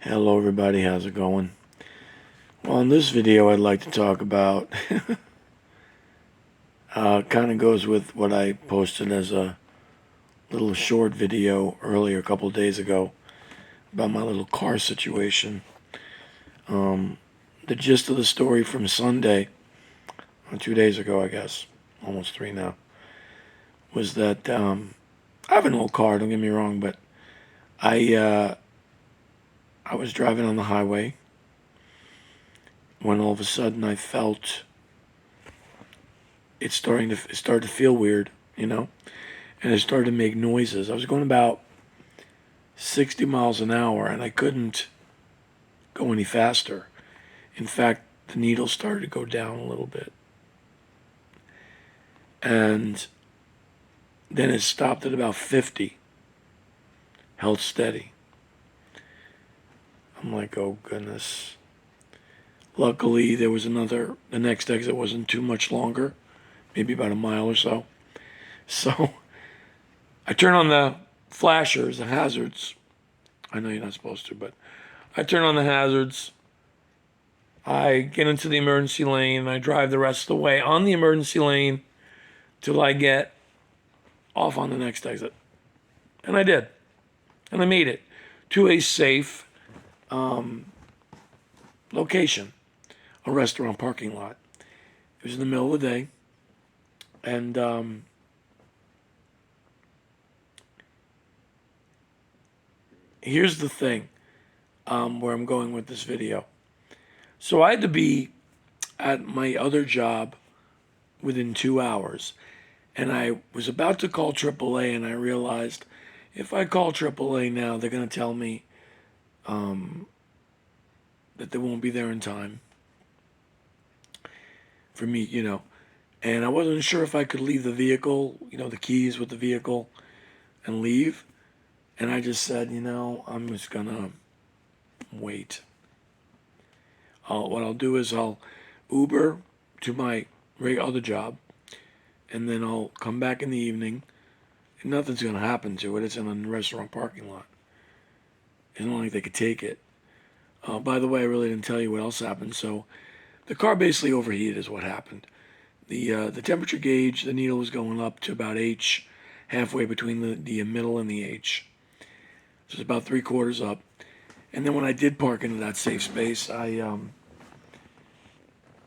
Hello everybody, how's it going? Well, in this video I'd like to talk about, kind of goes with what I posted as a little short video earlier a couple days ago about my little car situation. The gist of the story from Sunday, or 2 days ago I guess, almost three now, was that I have an old car, don't get me wrong, but I was driving on the highway when all of a sudden I felt it started to feel weird, and it started to make noises. I was going about 60 miles an hour and I couldn't go any faster. In fact, the needle started to go down a little bit. And then it stopped at about 50, held steady. I'm like, oh goodness. Luckily, there was the next exit wasn't too much longer, maybe about a mile or so. So I turn on the flashers, the hazards. I know you're not supposed to, but I turn on the hazards. I get into the emergency lane and I drive the rest of the way on the emergency lane till I get off on the next exit. And I did. And I made it to a safe location, a restaurant parking lot. It was in the middle of the day. And here's the thing where I'm going with this video. So I had to be at my other job within 2 hours. And I was about to call AAA, and I realized if I call AAA now, they're going to tell me that they won't be there in time for me. And I wasn't sure if I could leave the vehicle, the keys with the vehicle, and leave. And I just said, I'm just going to wait. What I'll do is I'll Uber to my other job, and then I'll come back in the evening, and nothing's going to happen to it. It's in a restaurant parking lot. It's not like they could take it. By the way, I really didn't tell you what else happened. So the car basically overheated is what happened. The temperature gauge, the needle was going up to about H, halfway between the middle and the H. So it's about 3/4 up. And then when I did park into that safe space, it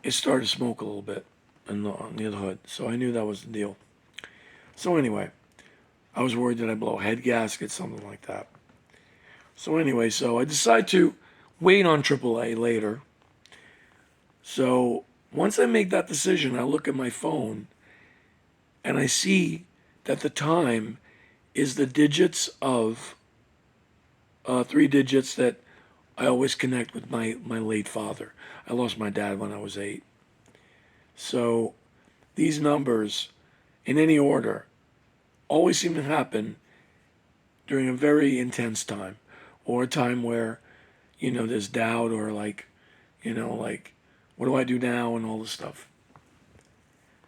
started to smoke a little bit on the hood. So I knew that was the deal. So anyway, I was worried that I'd blow a head gasket, something like that. So anyway, so I decided to wait on AAA later. So once I make that decision, I look at my phone and I see that the time is the digits of 3 digits that I always connect with my late father. I lost my dad when I was 8. So these numbers, in any order, always seem to happen during a very intense time, or a time where, there's doubt, or like, what do I do now, and all this stuff.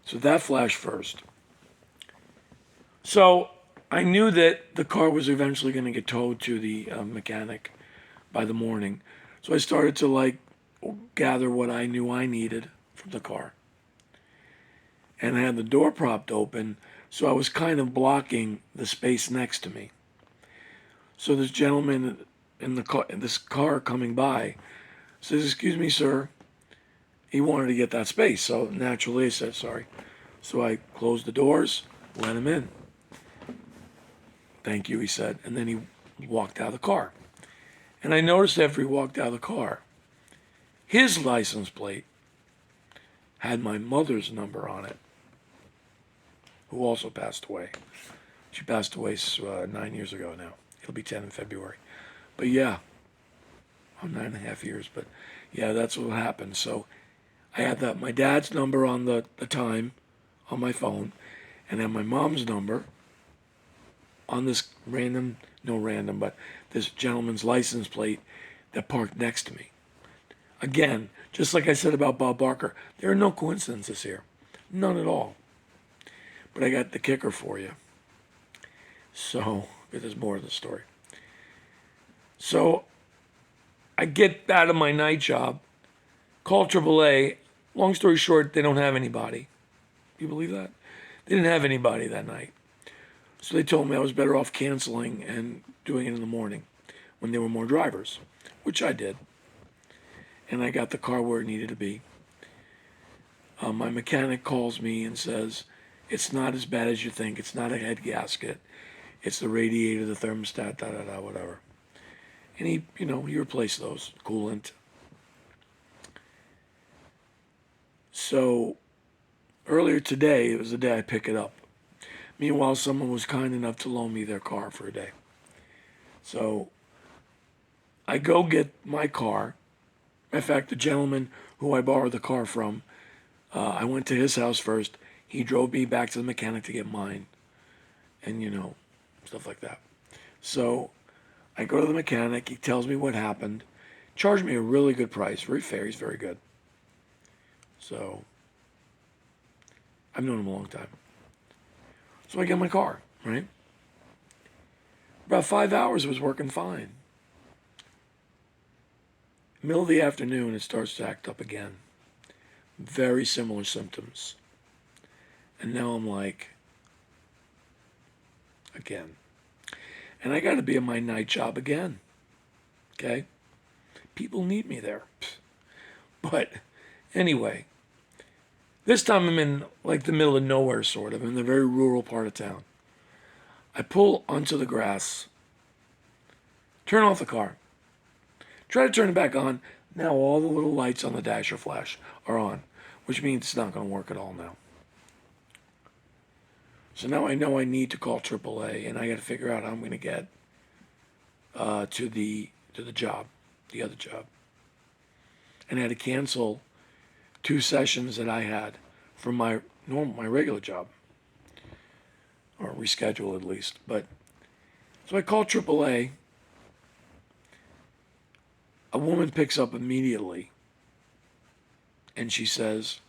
So that flashed first. So I knew that the car was eventually going to get towed to the mechanic by the morning. So I started to gather what I knew I needed from the car. And I had the door propped open, so I was kind of blocking the space next to me. So this gentleman in this car coming by says, "Excuse me, sir." He wanted to get that space, so naturally I said, "Sorry." So I closed the doors, let him in. "Thank you," he said, and then he walked out of the car. And I noticed after he walked out of the car, his license plate had my mother's number on it, who also passed away. She passed away 9 years ago now. It'll be 10 in February. But yeah, 9.5 years. But yeah, that's what happened. So I had my dad's number on the time on my phone, and then my mom's number on this but this gentleman's license plate that parked next to me. Again, just like I said about Bob Barker, there are no coincidences here. None at all. But I got the kicker for you. So, there's more of the story. So, I get out of my night job, call AAA. Long story short, they don't have anybody. You believe that? They didn't have anybody that night. So they told me I was better off canceling and doing it in the morning when there were more drivers, which I did. And I got the car where it needed to be. My mechanic calls me and says, it's not as bad as you think. It's not a head gasket. It's the radiator, the thermostat, whatever. And he replaced those, coolant. So earlier today, it was the day I pick it up. Meanwhile, someone was kind enough to loan me their car for a day. So I go get my car. In fact, the gentleman who I borrowed the car from, I went to his house first. He drove me back to the mechanic to get mine. And, stuff like that. So I go to the mechanic. He tells me what happened. Charged me a really good price. Very fair. He's very good. So I've known him a long time. So I get my car, right? About 5 hours, it was working fine. Middle of the afternoon, it starts to act up again. Very similar symptoms. And now I'm like, again. And I got to be at my night job again. Okay? People need me there. But anyway, this time I'm in like the middle of nowhere, sort of, in the very rural part of town. I pull onto the grass, turn off the car, try to turn it back on. Now all the little lights on the dasher flash are on, which means it's not going to work at all now. So now I know I need to call AAA, and I got to figure out how I'm going to get to the job, the other job. And I had to cancel 2 sessions that I had from my regular job, or reschedule at least. But so I called AAA. A woman picks up immediately, and she says,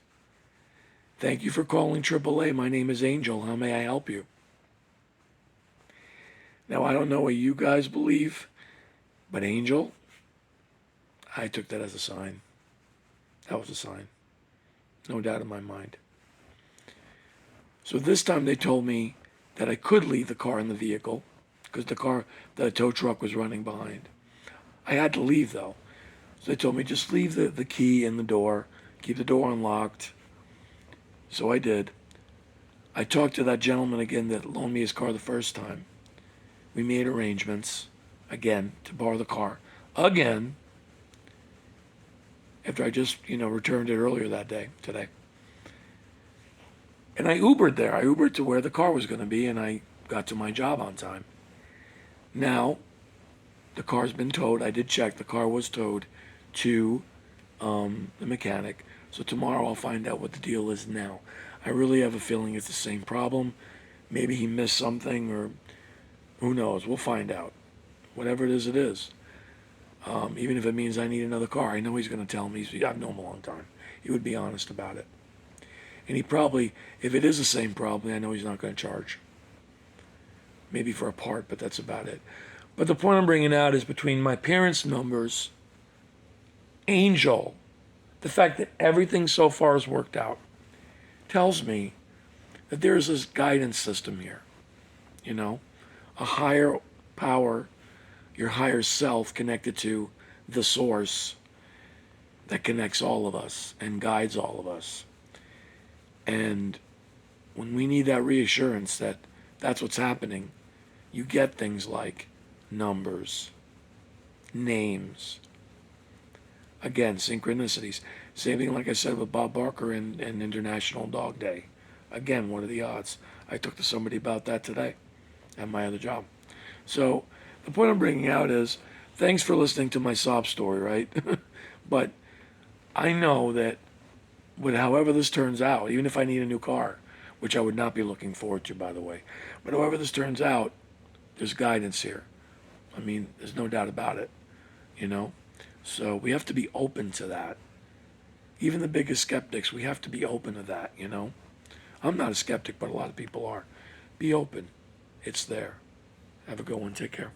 "Thank you for calling AAA. My name is Angel. How may I help you?" Now, I don't know what you guys believe, but Angel, I took that as a sign. That was a sign. No doubt in my mind. So this time they told me that I could leave the car in the vehicle because the tow truck was running behind. I had to leave, though. So they told me just leave the key in the door, keep the door unlocked. So I did. I talked to that gentleman again that loaned me his car the first time. We made arrangements, again, to borrow the car. Again, after I just, returned it earlier that day, today. And I Ubered there. I Ubered to where the car was going to be, and I got to my job on time. Now, the car's been towed. I did check. The car was towed to the mechanic. So tomorrow I'll find out what the deal is now. I really have a feeling it's the same problem. Maybe he missed something, or who knows. We'll find out. Whatever it is, it is. Even if it means I need another car. I know he's going to tell me. I've known him a long time. He would be honest about it. And he probably, if it is the same problem, I know he's not going to charge. Maybe for a part, but that's about it. But the point I'm bringing out is between my parents' numbers, Angel, the fact that everything so far has worked out, tells me that there is this guidance system here. A higher power, your higher self connected to the source that connects all of us and guides all of us. And when we need that reassurance that that's what's happening, you get things like numbers, names, again, synchronicities. Same thing like I said with Bob Barker and International Dog Day. Again, what are the odds? I talked to somebody about that today at my other job. So the point I'm bringing out is, thanks for listening to my sob story, right? But I know that however this turns out, even if I need a new car, which I would not be looking forward to, by the way, but however this turns out, there's guidance here. I mean, there's no doubt about it, So we have to be open to that. Even the biggest skeptics, we have to be open to that, I'm not a skeptic, but a lot of people are. Be open. It's there. Have a good one. Take care.